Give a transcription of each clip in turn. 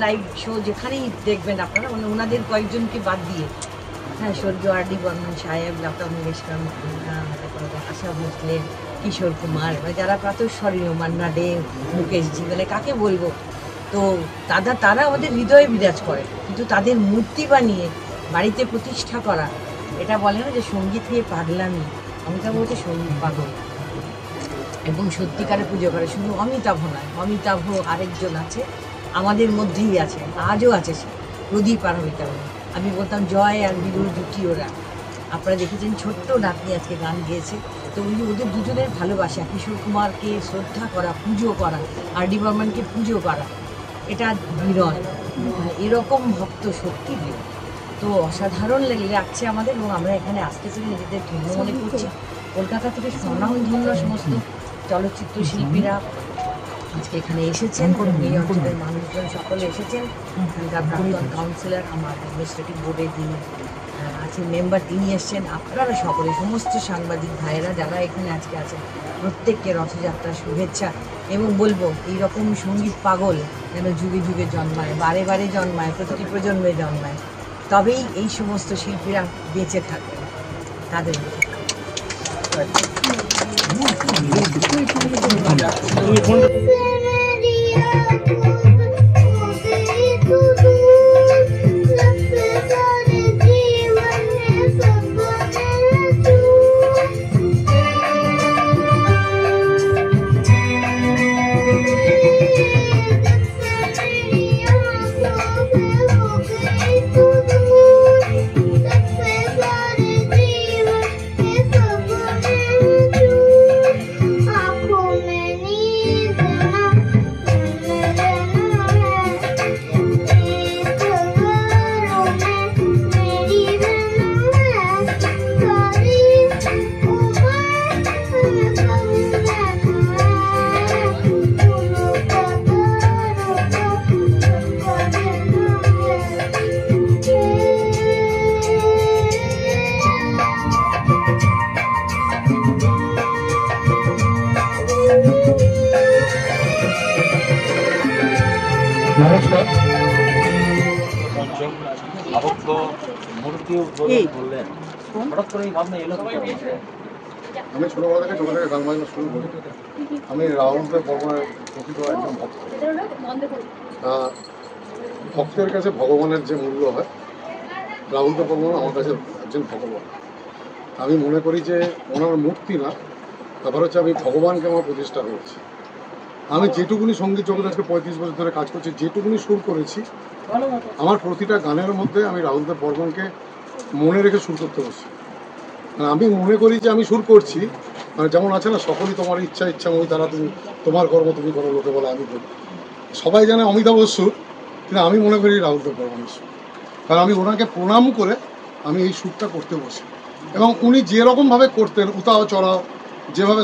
Live show যেখানেই দেখবেন আপনারা, মানে ওনাদের কয়েকজনকে বাদ দিয়ে, হ্যাঁ, স্বর্গীয় আর ডি বর্মন সাহেব, লতা মঙ্গেশকর, আশা ভোসলে, কিশোর কুমার, মানে যারা প্রাতঃস্মরণীয়, মান্না ডে, মুকেশজি, মানে কাকে বলবো। তো তারা আমাদের হৃদয়ে বিরাজ করে, কিন্তু তাদের মূর্তি বানিয়ে বাড়িতে প্রতিষ্ঠা করা, এটা বলে না যে সঙ্গীত নিয়ে পাগলামি। অমিতাভ হচ্ছে সঙ্গীত পাগল এবং সত্যিকারে পুজো করে। শুধু অমিতাভ নয়, অমিতাভ আরেকজন আছে আমাদের মধ্যেই আছে, আজও আছে, সে প্রদীপ আর অমিতাভ। আমি বলতাম জয় আর বিরুর জুটি ওরা। আপনারা দেখেছেন ছোট্ট নাতনি আজকে গান গেয়েছে। তো ওদের দুজনের ভালোবাসা, কিশোর কুমারকে শ্রদ্ধা করা, পুজো করা, আর ডি বর্মনকে পুজো করা, এটা বিরল। এরকম ভক্ত সত্যি বিরল। তো অসাধারণ লাগছে আমাদের, এবং আমরা এখানে আসতে পেরে নিজেদের ধন্য মনে করছি। কলকাতা থেকে স্বনামধন্য সমস্ত চলচ্চিত্র শিল্পীরা আজকে এখানে এসেছেন, এই অঞ্চলের মানুষজন সকলে এসেছেন। এখানকার প্রাক্তন কাউন্সিলর, আমার অ্যাডমিনিস্ট্রেটিভ বোর্ডের যিনি আছেন মেম্বার, তিনি এসছেন। আপনারা সকলে, সমস্ত সাংবাদিক ভাইয়েরা যারা এখানে আজকে আছেন, প্রত্যেককে রথযাত্রার শুভেচ্ছা। এবং বলবো এইরকম সঙ্গীত পাগল যেন যুগে যুগে জন্মায়, বারে বারে জন্মায়, প্রতিটি প্রজন্মে জন্মায়, তবেই এই সমস্ত শিল্পীরা বেঁচে থাকবে। তাদের নমস্কার। আবদ্ধ মূর্তি বললেন, হঠাৎ করে এই ভাবনা এলো? আমি ছোটবেলা থেকে গান বাজনা শুরু করি। আমি রাহুলদেব বর্মনের প্রকৃত একজন ভক্ত। ভক্তের কাছে ভগবানের যে মূল্য হয়, রাহুলদেব বর্মন আমার কাছে একজন ভগবান। আমি মনে করি যে ওনার মূর্তি না, তারপর হচ্ছে আমি ভগবানকে আমার প্রতিষ্ঠা করেছি। আমি যেটুকুনি সঙ্গীত জগৎ আজকে 35 বছর ধরে কাজ করছি, যেটুকুনি সুর করেছি, আমার প্রতিটা গানের মধ্যে আমি রাহুলদেব বর্মনকে মনে রেখে সুর করতে বসি। আমি মনে করি যে আমি সুর করছি, মানে যেমন আছে না, সকলই তোমার ইচ্ছাময় তারা, তুমি তোমার কর্ম তুমি করো, লোকে বলে আমি করি। সবাই জানে অমিতাভ সুর, কিন্তু আমি মনে করি রাহুলদেব বর্মনের সুর। কারণ আমি ওনাকে প্রণাম করে আমি এই সুরটা করতে বসি। এবং উনি যেরকমভাবে করতেন, উতাও চড়াও, যেভাবে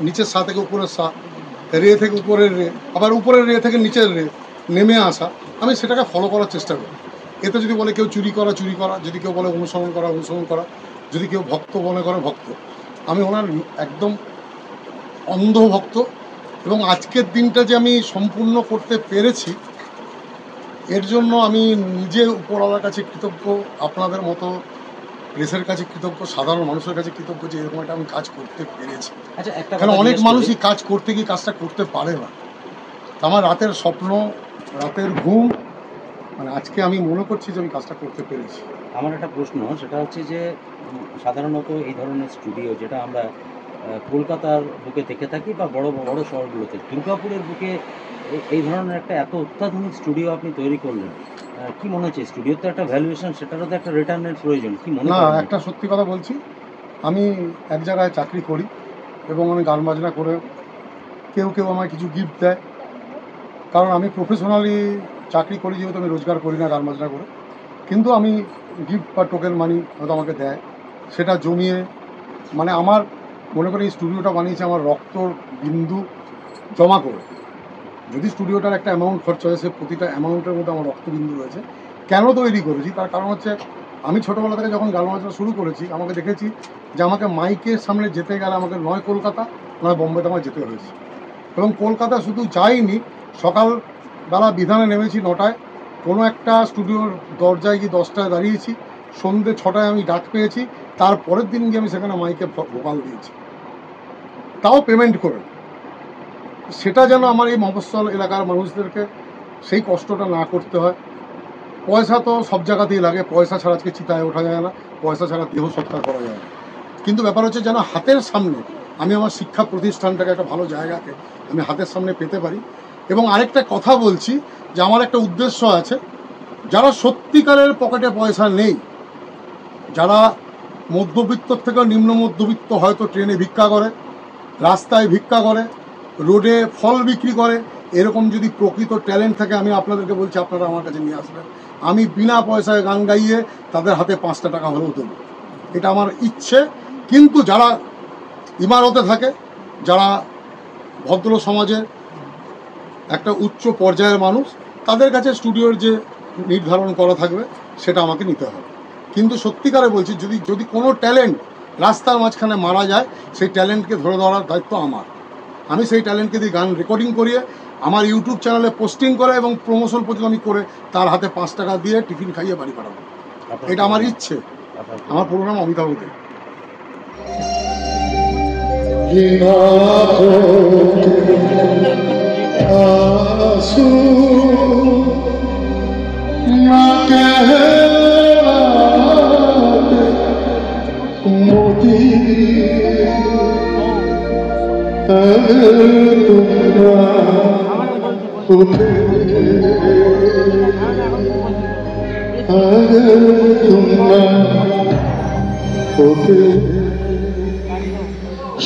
নিচের সা থেকে উপরের সা, রে থেকে উপরের রে, আবার উপরের রে থেকে নিচের রে নেমে আসা, আমি সেটাকে ফলো করার চেষ্টা করি। এতে যদি বলে কেউ চুরি করা, যদি কেউ বলে অনুসরণ করা, যদি কেউ ভক্ত মনে করে ভক্ত, আমি ওনার একদম অন্ধ ভক্ত। এবং আজকের দিনটা যে আমি সম্পূর্ণ করতে পেরেছি, এর জন্য আমি নিজে উপরওয়ালার কাছে কৃতজ্ঞ, আপনাদের মতো প্রেসের কাছে কৃতজ্ঞ, সাধারণ মানুষের কাছে কৃতজ্ঞ যে এরকম একটা আমি কাজ করতে পেরেছি। কারণ অনেক মানুষই কাজ করতে গিয়ে কাজটা করতে পারে না। আমার রাতের স্বপ্ন, রাতের ঘুম, মানে আজকে আমি মনে করছি যে আমি কাজটা করতে পেরেছি। আমার একটা প্রশ্ন, সেটা হচ্ছে যে সাধারণত এই ধরনের স্টুডিও যেটা আমরা কলকাতার বুকে দেখে থাকি বা বড় বড় শহরগুলোতে, দুর্গাপুরের বুকে এই ধরনের একটা এত অত্যাধুনিক স্টুডিও আপনি তৈরি করলেন, কি মনে হচ্ছে? স্টুডিওর তো একটা ভ্যালুয়েশন, সেটারও তো একটা রিটার্নের প্রয়োজন, কি মনে হয়? না, একটা সত্যি কথা বলছি, আমি এক জায়গায় চাকরি করি এবং আমি গান বাজনা করে কেউ আমায় কিছু গিফট দেয়। কারণ আমি প্রফেশনালি চাকরি করি, যেহেতু আমি রোজগার করি না গান বাজনা করে, কিন্তু আমি গিফট বা টোকেন মানি হয়তো আমাকে দেয়, সেটা জমিয়ে, মানে আমার মনে করি এই স্টুডিওটা বানিয়েছে আমার রক্তর বিন্দু জমা করে। যদি স্টুডিওটার একটা অ্যামাউন্ট খরচ হয়েছে, প্রতিটা অ্যামাউন্টের মধ্যে আমার রক্তবিন্দু রয়েছে। কেন তৈরি করেছি তার কারণ হচ্ছে, আমি ছোটোবেলা থেকে যখন গান বাজনা শুরু করেছি, আমাকে দেখেছি যে আমাকে মাইকের সামনে যেতে গেলে আমাকে নয় কলকাতা নয় বোম্বেতে আমার যেতে হয়েছে। এবং কলকাতা শুধু যাইনি, সকালবেলা বিধানে নেমেছি 9টায়, কোনো একটা স্টুডিওর দরজায় গিয়ে 10টায় দাঁড়িয়েছি, সন্ধ্যে 6টায় আমি ডাক পেয়েছি, তার পরের দিন গিয়ে আমি সেখানে মাইকে ভোকাল দিয়েছি, তাও পেমেন্ট করে। সেটা যেন আমার এই মফস্বল এলাকার মানুষদেরকে সেই কষ্টটা না করতে হয়। পয়সা তো সব জায়গাতেই লাগে, পয়সা ছাড়া আজকে চিতায় ওঠা যায় না, পয়সা ছাড়া দেহ সৎকার করা যায় না। কিন্তু ব্যাপার হচ্ছে যেন হাতের সামনে আমি আমার শিক্ষা প্রতিষ্ঠানটাকে একটা ভালো জায়গাকে আমি হাতের সামনে পেতে পারি। এবং আরেকটা কথা বলছি যে আমার একটা উদ্দেশ্য আছে, যারা সত্যিকারের পকেটে পয়সা নেই, যারা মধ্যবিত্ত থেকে নিম্ন মধ্যবিত্ত, হয়তো ট্রেনে ভিক্ষা করে, রাস্তায় ভিক্ষা করে, রোডে ফল বিক্রি করে, এরকম যদি প্রকৃত ট্যালেন্ট থাকে আমি আপনাদেরকে বলছি আপনারা আমার কাছে নিয়ে আসবেন। আমি বিনা পয়সায় গান গাইয়ে তাদের হাতে 5টা টাকা হলেও দেবো, এটা আমার ইচ্ছে। কিন্তু যারা ইমারতে থাকে, যারা ভদ্র সমাজের একটা উচ্চ পর্যায়ের মানুষ, তাদের কাছে স্টুডিওর যে নির্ধারণ করা থাকবে সেটা আমাকে নিতে হবে। কিন্তু সত্যিকারে বলছি, যদি কোনো ট্যালেন্ট রাস্তার মাঝখানে মারা যায়, সেই ট্যালেন্টকে ধরে ধরার দায়িত্ব আমার। আমি সেই ট্যালেন্টকে দিয়ে গান রেকর্ডিং করিয়ে আমার ইউটিউব চ্যানেলে পোস্টিং করে এবং প্রমোশন পর্যন্ত আমি করে তার হাতে 5 টাকা দিয়ে টিফিন খাইয়ে বাড়ি পাঠাবো, এটা আমার ইচ্ছে। আমার পুরো নাম অমিতাভ দে।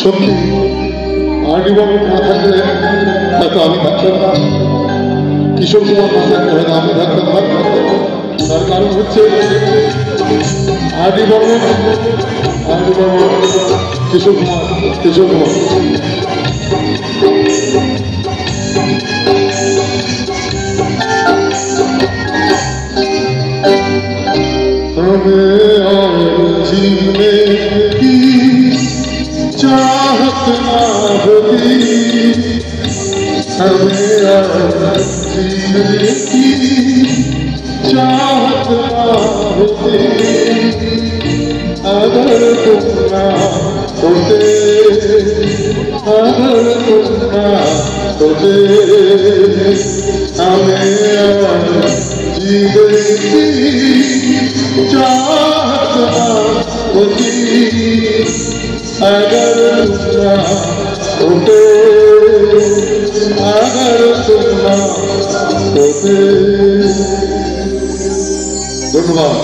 সত্যি আর্ডিবাবু না থাকলে হয়তো আমি থাকতাম না, কিশোর কুমার না থাকলে হয়তো আমি থাকতাম না। তার কারণ হচ্ছে আর্ডিবাবু কিশোর কুমার जीने की चाहत ना होती, हमें जीने की चाहत ना होती, अगर तुम ना होते, अगर तुम ना होते, हमें जीने की चाहत ना होती, अगर तुम ना होते, अगर तुम ना होते। धन्यवाद।